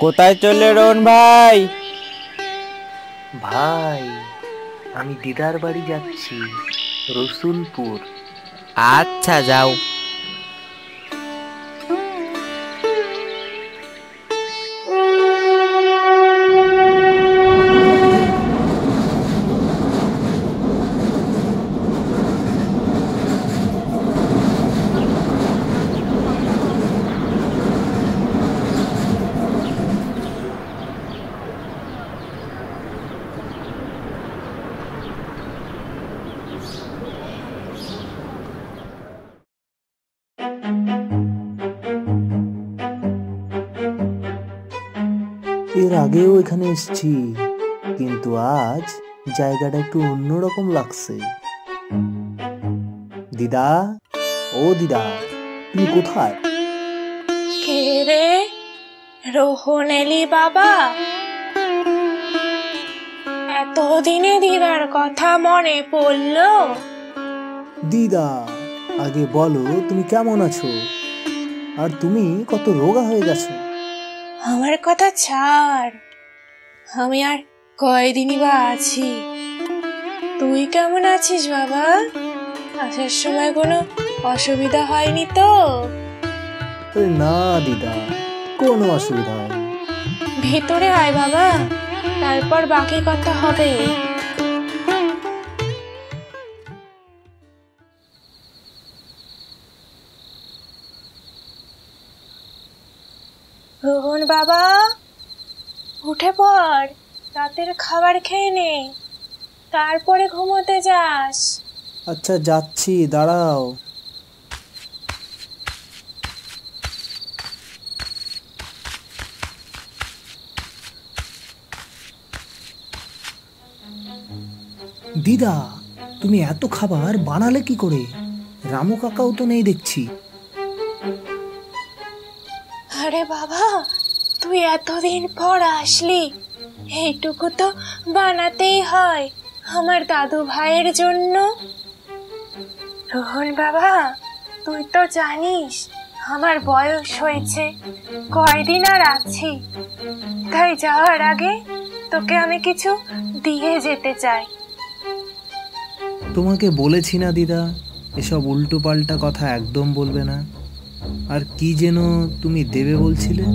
কোথায় চললে রোহন ভাই? ভাই, আমি দিদার বাড়ি যাচ্ছি, রসুলপুর। আচ্ছা, যাও। এর আগেও এখানে এসেছি, কিন্তু আজ জায়গাটা একটু অন্যরকম লাগছে। দিদা, ও দিদা, তুমি কোথায়? কে রে? রোহন এলি বাবা? এতদিনে দিদার কথা মনে পড়লো? দিদা, আগে বলো তুমি কেমন আছো, আর তুমি কত রোগা হয়ে গেছো। আমার কথা ছাড়, আমি আর কয়দিনই বা আছি। তুই কেমন আছিস বাবা? আসার সময় কোনো অসুবিধা হয়নি তো? না দিদা, কোনো অসুবিধা হয়নি। ভেতরে আয় বাবা, তারপর বাকি কথা হবে। রোহন বাবা, উঠে পড়, রাতের খাবার খেয়ে নে, তারপরে ঘুমোতে যাস। আচ্ছা, যাচ্ছি, দাঁড়াও। দিদা, তুমি এত খাবার বানালে কি করে? রামু কাকাও তো নেই দেখছি। আরে বাবা, তুই এতদিন পর আসলি, এইটুকু তো বানাতেই হয় আমার দাদু ভাইয়ের জন্য। রোহন বাবা, তুই তো জানিস আমার বয়স হয়েছে, কয়দিন আর আছি, তাই যাওয়ার আগে তোকে আমি কিছু দিয়ে যেতে চাই। তোমাকে বলেছি না দিদা, এসব উল্টো পাল্টা কথা একদম বলবে না। আর কি যেন তুমি দেবে বলছিলে?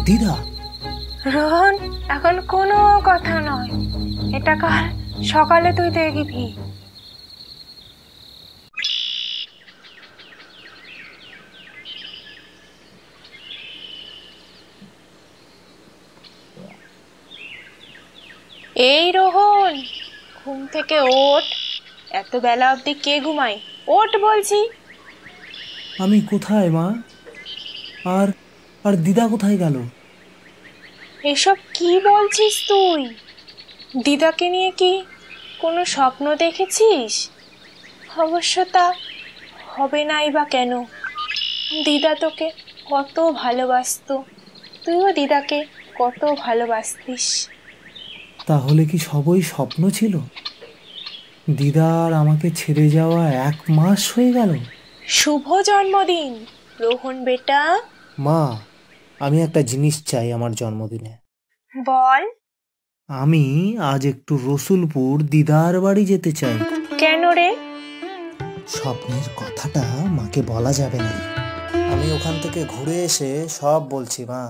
দিদা, রোহন, এখন কোনো কথা নয়, এটা কাল সকালে তুই দেখবি। এই রোহন, ঘুম থেকে ওঠ, এত বেলা অবধি কে ঘুমায়? ওঠ বলছি। আমি কোথায় মা? আর আর দিদা কোথায় গেল? এসব কি বলছিস তুই? দিদাকে নিয়ে কি কোনো স্বপ্ন দেখেছিস? অবশ্য তা হবে নাই বা কেন? দিদা তোকে কত ভালোবাসতো, তুইও দিদাকে কত ভালোবাসতিস। তাহলে কি সবই স্বপ্ন ছিল? দিদার আমাকে ছেড়ে যাওয়া 1 মাস হয়ে গেল। শুভ জন্মদিন রোহন বেটা। মা, আমি একটা জিনিস চাই আমার জন্মদিনে। বল। আমি আজ একটু রসুলপুর দিদার বাড়ি যেতে চাই। কেন রে? স্বপ্নের কথাটা মাকে বলা যাবে না। আমি ওখান থেকে ঘুরে এসে সব বলছি মা।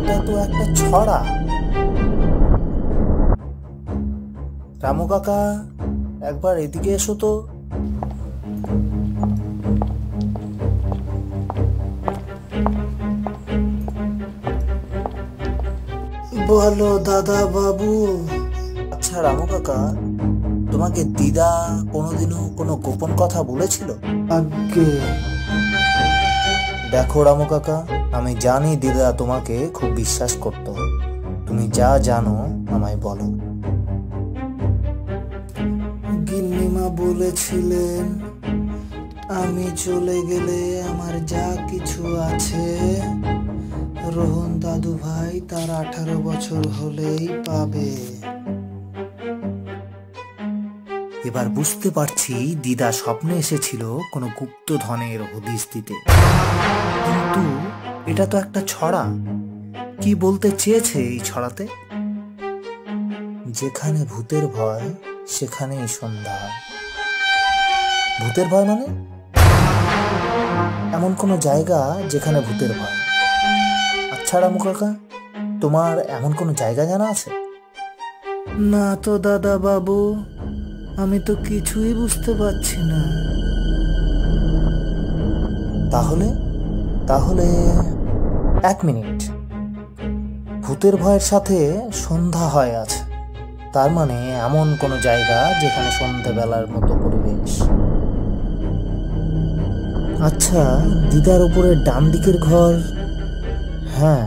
এটা তো একটা ছড়া। রামু কাকা, একবার এদিকে এসো তো। বলো দাদা বাবু। আচ্ছা রামু কাকা, তোমাকে দিদা কোনোদিনও কোনো গোপন কথা বলেছিল? আগে দেখো রামু কাকা, আমি জানি দিদা তোমাকে খুব বিশ্বাস করত। তুমি যা জানো আমায় বলো। গিন্নিমা বলেছিলেন আমি চলে গেলে আমার যা কিছু আছে রোহন দাদু ভাই তার 18 বছর হলেই পাবে। এবার বুঝতে পারছি দিদা স্বপ্নে এসেছিল কোনো গুপ্তধনের হদিস দিতে, কিন্তু এটা তো একটা ছড়া। কি বলতে চেয়েছে এই ছড়াতে? যেখানে ভূতের ভয় সেখানেই সন্ধ্যা। ভূতের ভয় মানে এমন কোনো জায়গা যেখানে ভূতের ভয়। আচ্ছা রামু কাকা, তোমার এমন কোনো জায়গা জানা আছে? না তো দাদা বাবু, আমি তো কিছুই বুঝতে পারছি না। তাহলে তাহলে 1 মিনিট। ভূতের ভয়ের সাথে সন্ধ্যা হয় আছে, তার মানে এমন কোনো জায়গা যেখানে সন্ধ্যাবেলার মতো পরিবেশ। আচ্ছা, দিদার উপরে ডান দিকের ঘর, হ্যাঁ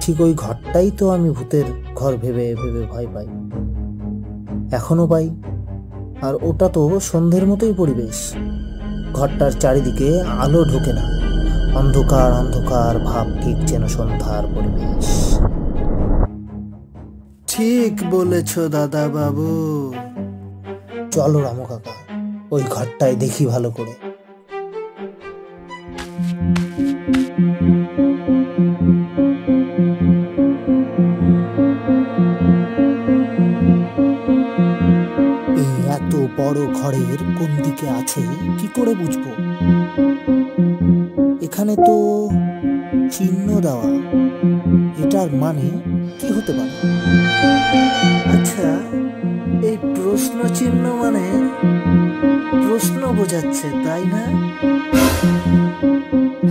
ঠিক ওই ঘরটাই তো আমি ভূতের ঘর ভেবে ভেবে ভয় পাই, এখনো পাই। আর ওটা তো সন্ধ্যের মতোই পরিবেশ। ঘরটার চারিদিকে আলো ঢোকে না, অন্ধকার অন্ধকার ভাব, ঠিক যেন সন্ধ্যার পরিবেশ। ঠিক বলেছ দাদা বাবু। চলো রামু কাকা, ওই ঘরটায় দেখি ভালো করে। এই এত বড় ঘরের কোন দিকে আছে কি করে বুঝবো? এখানে তো চিহ্ন দেওয়া, এটার মানে কি হতে পারে? আচ্ছা, এই প্রশ্ন চিহ্ন মানে প্রশ্ন বোঝাচ্ছে, তাই না?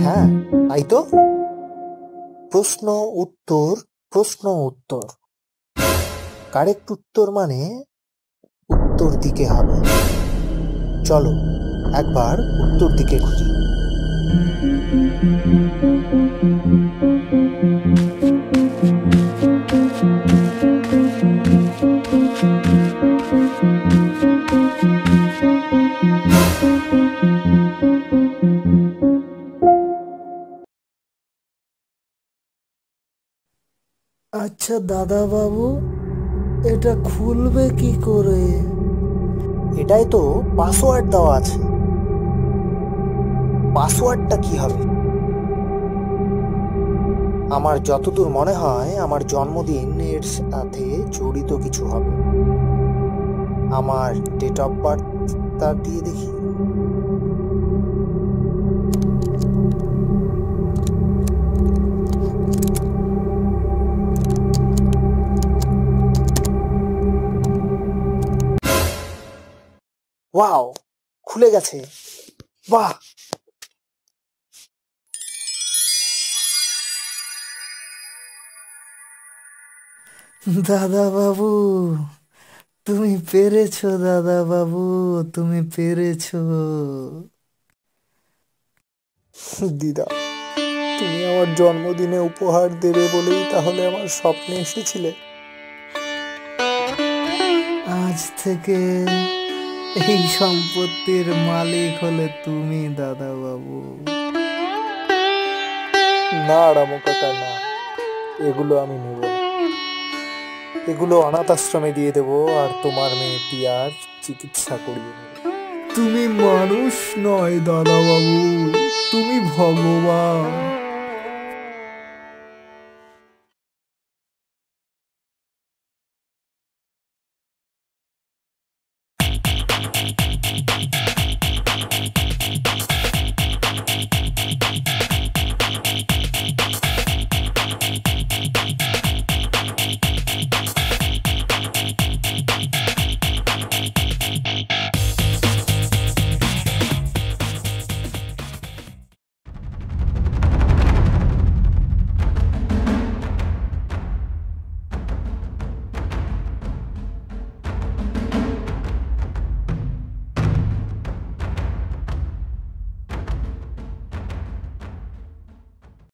হ্যাঁ তাই তো। প্রশ্ন উত্তর, প্রশ্ন উত্তর। কারেক্ট উত্তর মানে উত্তর দিকে হবে। চলো একবার উত্তর দিকে খুঁজি। আচ্ছা দাদা বাবু, এটা খুলবে কি করে? এটাই তো পাসওয়ার্ড দেওয়া আছে। পাসওয়ার্ডটা কি হবে? আমার যতদূর মনে হয় আমার জন্মদিন এর সাথে জড়িত কিছু হবে। আমার ডেট অফ বার্থ তার দিয়ে দেখি। ওয়াও, খুলে গেছে। বাহ, দাদা বাবু তুমি পেরেছো, দাদা বাবু তুমি পেরেছো। দিদা, তুমি আমার জন্মদিনে উপহার দেবে বলেই তাহলে আমার স্বপ্নে এসেছিলে। আজ থেকে এই সম্পত্তির মালিক হলে তুমি, দাদা বাবু। না রামু কাকা, না, এগুলো আমি নেব না। এগুলো অনাথ আশ্রমে দিয়ে দেবো, আর তোমার মেয়েটি আর চিকিৎসা করিয়ে নেব। তুমি মানুষ নয় দাদা বাবু, তুমি ভগবান।